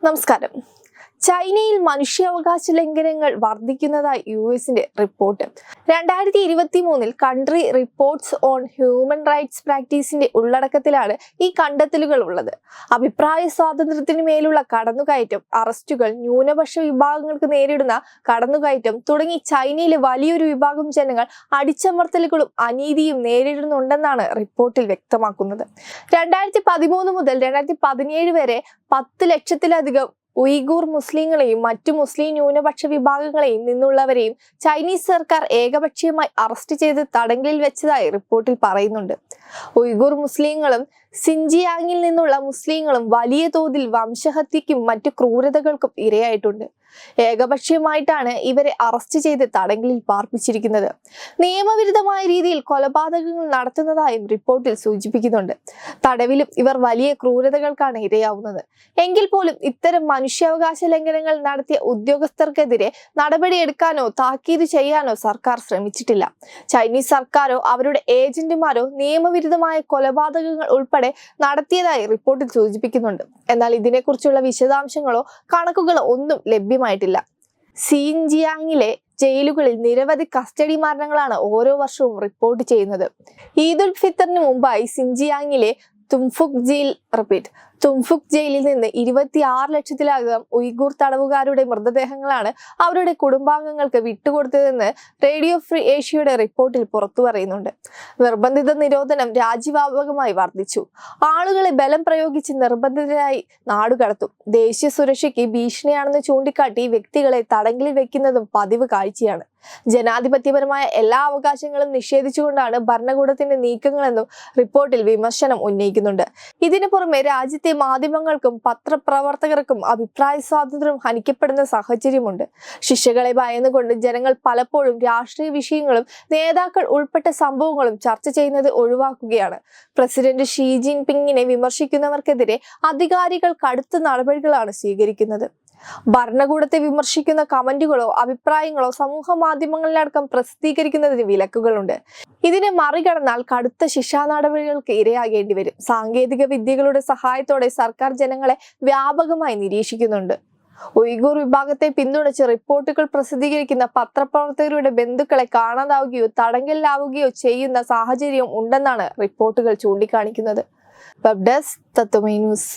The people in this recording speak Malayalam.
നമസ്കാരം. ചൈനയിൽ മനുഷ്യാവകാശ ലംഘനങ്ങൾ വർദ്ധിക്കുന്നതായി യുഎസിന്റെ report. 2023 country reports on human rights പ്രാക്ടീസിന്റെ ഉള്ളടക്കത്തിലാണ് ഈ കണ്ടെത്തലുകൾ ഉള്ളത്. അഭിപ്രായ സ്വാതന്ത്ര്യത്തിന് മേലുള്ള കടന്നുകയറ്റം, അറസ്റ്റുകൾ, ന്യൂനപക്ഷ വിഭാഗങ്ങൾക്ക് നേരിടുന്ന കടന്നുകയറ്റം തുടങ്ങി ചൈനയിലെ വലിയൊരു വിഭാഗം ജനങ്ങൾ അടിച്ചമർത്തലുകളും അനീതിയും നേരിടുന്നുണ്ടെന്നാണ് റിപ്പോർട്ടിൽ വ്യക്തമാക്കുന്നത്. 2013 മുതൽ 2017 വരെ 10 ലക്ഷത്തിലധികം ഉയ്ഗൂർ മുസ്ലിങ്ങളെയും മറ്റു മുസ്ലിം ന്യൂനപക്ഷ വിഭാഗങ്ങളെയും നിന്നുള്ളവരെയും ചൈനീസ് സർക്കാർ ഏകപക്ഷീയമായി അറസ്റ്റ് ചെയ്ത് തടങ്കലിൽ വെച്ചതായി റിപ്പോർട്ടിൽ പറയുന്നുണ്ട്. ഉയ്ഗൂർ മുസ്ലിങ്ങളും സിൻജിയാങ്ങിൽ നിന്നുള്ള മുസ്ലിങ്ങളും വലിയ തോതിൽ വംശഹത്യക്കും മറ്റു ക്രൂരതകൾക്കും ഇരയായിട്ടുണ്ട്. ഏകപക്ഷീയമായിട്ടാണ് ഇവരെ അറസ്റ്റ് ചെയ്ത് തടങ്കലിൽ പാർപ്പിച്ചിരിക്കുന്നത്. നിയമവിരുദ്ധമായ രീതിയിൽ കൊലപാതകങ്ങൾ നടത്തുന്നതായും റിപ്പോർട്ടിൽ സൂചിപ്പിക്കുന്നുണ്ട്. തടവിലും ഇവർ വലിയ ക്രൂരതകൾക്കാണ് ഇരയാവുന്നത്. എങ്കിൽ പോലും ഇത്തരം മനുഷ്യാവകാശ ലംഘനങ്ങൾ നടത്തിയ ഉദ്യോഗസ്ഥർക്കെതിരെ നടപടിയെടുക്കാനോ താക്കീത് ചെയ്യാനോ സർക്കാർ ശ്രമിച്ചിട്ടില്ല. ചൈനീസ് സർക്കാരോ അവരുടെ ഏജന്റുമാരോ നിയമവിരുദ്ധമായ കൊലപാതകങ്ങൾ ഉൾപ്പെടെ നടത്തിയതായി റിപ്പോർട്ടിൽ സൂചിപ്പിക്കുന്നുണ്ട്. എന്നാൽ ഇതിനെക്കുറിച്ചുള്ള വിശദാംശങ്ങളോ കണക്കുകളോ ഒന്നും ലഭ്യമായിട്ടില്ല. സിൻജിയാങ്ങിലെ ജയിലുകളിൽ നിരവധി കസ്റ്റഡി മരണങ്ങളാണ് ഓരോ വർഷവും റിപ്പോർട്ട് ചെയ്യുന്നത്. ഈദുൽ ഫിത്തറിന് മുമ്പായി സിൻജിയാങ്ങിലെ തുംഫുക് ജയിലിൽ നിന്ന് 26 ലക്ഷത്തിലധികം ഉയ്ഗൂർ തടവുകാരുടെ മൃതദേഹങ്ങളാണ് അവരുടെ കുടുംബാംഗങ്ങൾക്ക് വിട്ടുകൊടുത്തതെന്ന് റേഡിയോ ഫ്രീ ഏഷ്യയുടെ റിപ്പോർട്ടിൽ പുറത്തു പറയുന്നുണ്ട്. നിർബന്ധിത നിരോധനം രാജ്യവ്യാപകമായി വർദ്ധിച്ചു. ആളുകളെ ബലം പ്രയോഗിച്ച് നിർബന്ധിതരായി നാടുകടത്തും. ദേശീയ സുരക്ഷയ്ക്ക് ഭീഷണിയാണെന്ന് ചൂണ്ടിക്കാട്ടി വ്യക്തികളെ തടങ്കലിൽ വെക്കുന്നതും പതിവ് കാഴ്ചയാണ്. ജനാധിപത്യപരമായ എല്ലാ അവകാശങ്ങളും നിഷേധിച്ചുകൊണ്ടാണ് ഭരണകൂടത്തിന്റെ നീക്കങ്ങളെന്നും റിപ്പോർട്ടിൽ വിമർശനം ഉന്നയിക്കുന്നുണ്ട്. ഇതിനു പുറമെ രാജ്യത്തെ മാധ്യമങ്ങൾക്കും പത്രപ്രവർത്തകർക്കും അഭിപ്രായ സ്വാതന്ത്ര്യം ഹനിക്കപ്പെടുന്ന സാഹചര്യമുണ്ട്. ശിക്ഷകളെ ഭയന്നുകൊണ്ട് ജനങ്ങൾ പലപ്പോഴും രാഷ്ട്രീയ വിഷയങ്ങളും നേതാക്കൾ ഉൾപ്പെട്ട സംഭവങ്ങളും ചർച്ച ചെയ്യുന്നത് ഒഴിവാക്കുകയാണ്. പ്രസിഡന്റ് ഷീ ജിൻപിങ്ങിനെ വിമർശിക്കുന്നവർക്കെതിരെ അധികാരികൾ കടുത്ത നടപടികളാണ് സ്വീകരിക്കുന്നത്. ഭരണകൂടത്തെ വിമർശിക്കുന്ന കമന്റുകളോ അഭിപ്രായങ്ങളോ സമൂഹ മാധ്യമങ്ങളിലടക്കം പ്രസിദ്ധീകരിക്കുന്നതിന് വിലക്കുകളുണ്ട്. ഇതിനെ മറികടന്നാൽ കടുത്ത ശിക്ഷാ നടപടികൾക്ക് ഇരയാകേണ്ടി വരും. സാങ്കേതിക വിദ്യകളുടെ സഹായത്തോടെ സർക്കാർ ജനങ്ങളെ വ്യാപകമായി നിരീക്ഷിക്കുന്നുണ്ട്. ഉയ്ഗൂർ വിഭാഗത്തെ പിന്തുണച്ച് റിപ്പോർട്ടുകൾ പ്രസിദ്ധീകരിക്കുന്ന പത്രപ്രവർത്തകരുടെ ബന്ധുക്കളെ കാണാതാവുകയോ തടങ്കലിലാവുകയോ ചെയ്യുന്ന സാഹചര്യം ഉണ്ടെന്നാണ് റിപ്പോർട്ടുകൾ ചൂണ്ടിക്കാണിക്കുന്നത്. വെബ് ഡെസ്ക് തത്വമൈ ന്യൂസ്.